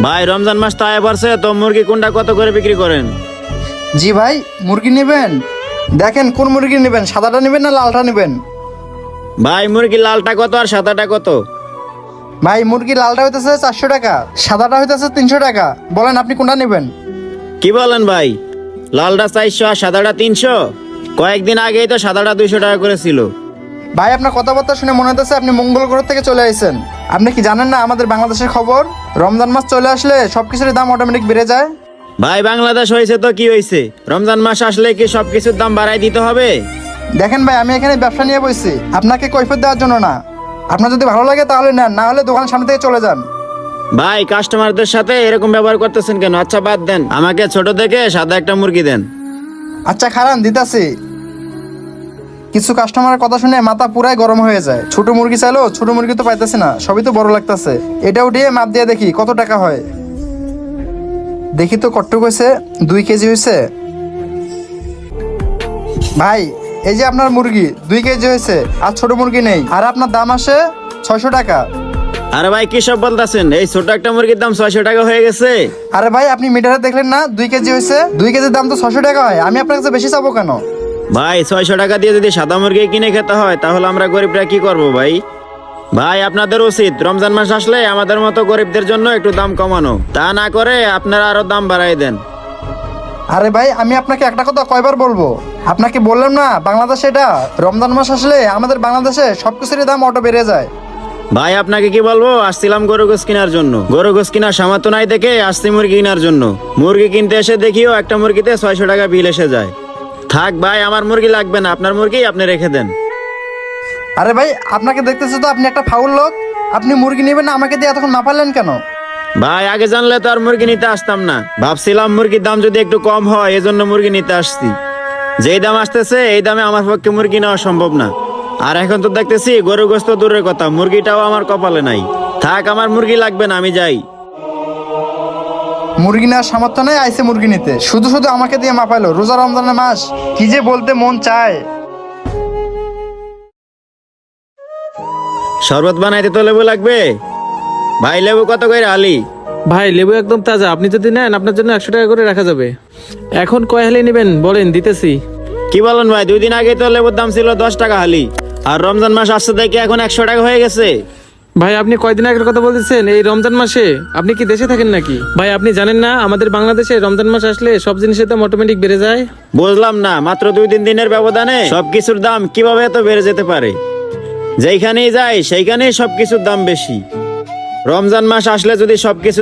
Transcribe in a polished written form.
ভাই রমজান মাস তো আয় পড়ছে, তো মুরগি কোনটা কত করে বিক্রি করেন? জি ভাই, মুরগি নেবেন? দেখেন কোন মুরগি নেবেন, সাদাটা নেবেন না লালটা নেবেন? ভাই মুরগি লালটা কত আর সাদাটা কত? ভাই মুরগি লালটা হইতেছে 400 টাকা, সাদাটা হইতেছে 300 টাকা। বলেন আপনি কোনটা নেবেন? কি বলেন ভাই, লালটা 400 আর সাদাটা 300? কয়েকদিন আগেই তো সাদাটা 200 টাকা করে ছিল। ভাই আপনার কথাবার্তা শুনে মনে হচ্ছে আপনি মঙ্গল গ্রহ থেকে চলে আসছেন। আপনি কি জানেন না আমাদের বাংলাদেশের খবর? রমজান মাস চলে আসলে সবকিছুর দাম অটোমেটিক বেড়ে যায়। ভাই বাংলাদেশ হয়েছে তো কি হয়েছে, রমজান মাস আসলে কি সবকিছুর দাম বাড়াই দিতে হবে? দেখেন ভাই, আমি এখানে ব্যবসা নিয়ে বসছি, আপনাকে কৈফিয়ত দেওয়ার জন্য না। আপনার যদি ভালো লাগে তাহলে নেন, না হলে দোকানের সামনে থেকে চলে যান। ভাই কাস্টমারদের সাথে এরকম ব্যবহার করতেছেন কেন? আচ্ছা বাদ দেন, আমাকে ছোট থেকে সাদা একটা মুরগি দেন। আচ্ছা খারান, দিতাছি। কিছু কাস্টমারের কথা শুনে মাথা পুরাই গরম হয়ে যায়। ছোট মুরগি চাইলো, ছোট মুরগি তো পাইতেছে না, সবই তো বড় লাগতেছে। এটা উঠিয়ে মাপ দিয়ে দেখি কত টাকা হয়। দেখি তো কট্টুক হয়েছে, 2 কেজি হয়েছে। ভাই এই যে আপনার মুরগি 2 কেজি হয়েছে, আর ছোট মুরগি নেই, আর আপনার দাম আসে 600 টাকা। আরে ভাই কি সব বলতেছেন, এই ছোট একটা মুরগির দাম 600 টাকা হয়ে গেছে? আরে ভাই আপনি মিটারে দেখলেন না 2 কেজি হয়েছে? 2 কেজির দাম তো 600 টাকা হয়, আমি আপনার কাছে বেশি চাবো কেন? ভাই 600 টাকা দিয়ে যদি সাদা মুরগি কিনে খেতে হয় তাহলে আমরা গরিবরা কি করব ভাই? ভাই আপনাদের উচিত রমজান মাস আসলে আমাদের মতো গরিবদের জন্য একটু দাম কমানো, তা না করে আপনারা আরো দাম বাড়াই দেন। আরে ভাই আমি আপনাকে একটা কথা কয়বার বলবো? আপনাকে বললাম না বাংলাদেশে এটা রমজান মাস আসলে আমাদের বাংলাদেশে সবকিছুরই দাম অটো বেড়ে যায়। ভাই আপনাকে কি বলবো, আসছিলাম গরু গোস কেনার জন্য, গরু গোস কেনার সামর্থ্য নাই দেখে আসছি মুরগি কেনার জন্য। মুরগি কিনতে এসে দেখিও একটা মুরগিতে 600 টাকা বিল এসে যায়। থাক ভাই, আমার মুরগি লাগবে না, আপনার মুরগি আপনি রেখে দেন। আরে ভাই আপনাকে দেখতেছে তো আপনি একটা ফাউল লোক। আপনি মুরগি নেবেন না, আমাকে দিয়ে এতক্ষণ মাপালেন কেন? ভাই আগে জানলে তো আর মুরগি নিতে আসতাম না, ভাবছিলাম মুরগির দাম যদি একটু কম হয় এজন্য মুরগি নিতে আসছি। যেই দাম আসতেছে এই দামে আমার পক্ষে মুরগি নেওয়া সম্ভব না। আর এখন তো দেখতেছি গরু গোস্ত দূরের কথা, মুরগিটাও আমার কপালে নাই। থাক, আমার মুরগি লাগবে না, আমি যাই। মুরগি নেওয়ার সামর্থ্য নেই, আইসে মুরগি নিতে, শুধু শুধু আমাকে দিয়ে মাপাইলো। রোজা রমজানের মাস, কি যে বলতে মন চায়। শরবত বানাইতে তো লেবু লাগবে। ভাই লেবু কত করে আলি? ভাই লেবু একদম তাজা, আপনি যদি নেন আপনার জন্য 100 টাকা করে রাখা যাবে। এখন কয় হালি নেবেন বলেন, দিতেছি। কি বলেন ভাই, 2 দিন আগে তো লেবুর দাম ছিল 10 টাকা হালি, আর রমজান মাস আসছে দেখে এখন 100 টাকা হয়ে গেছে। ভাই আপনি কয়দিন আগের কথা বলতেছেন, এই রমজান মাসে? আপনি কি দেশে থাকেন নাকি? ভাই আপনি জানেন না আমাদের বাংলাদেশে রমজান মাস আসলে সব জিনিসের দাম অটোমেটিক বেড়ে যায়? বুঝলাম না, মাত্র 2-3 দিনের ব্যবধানে সবকিছুর দাম কিভাবে এত বেড়ে যেতে পারে? যেইখানেই যাই সেইখানেই সবকিছুর দাম বেশি। রমজান মাস আসলে যদি সবকিছু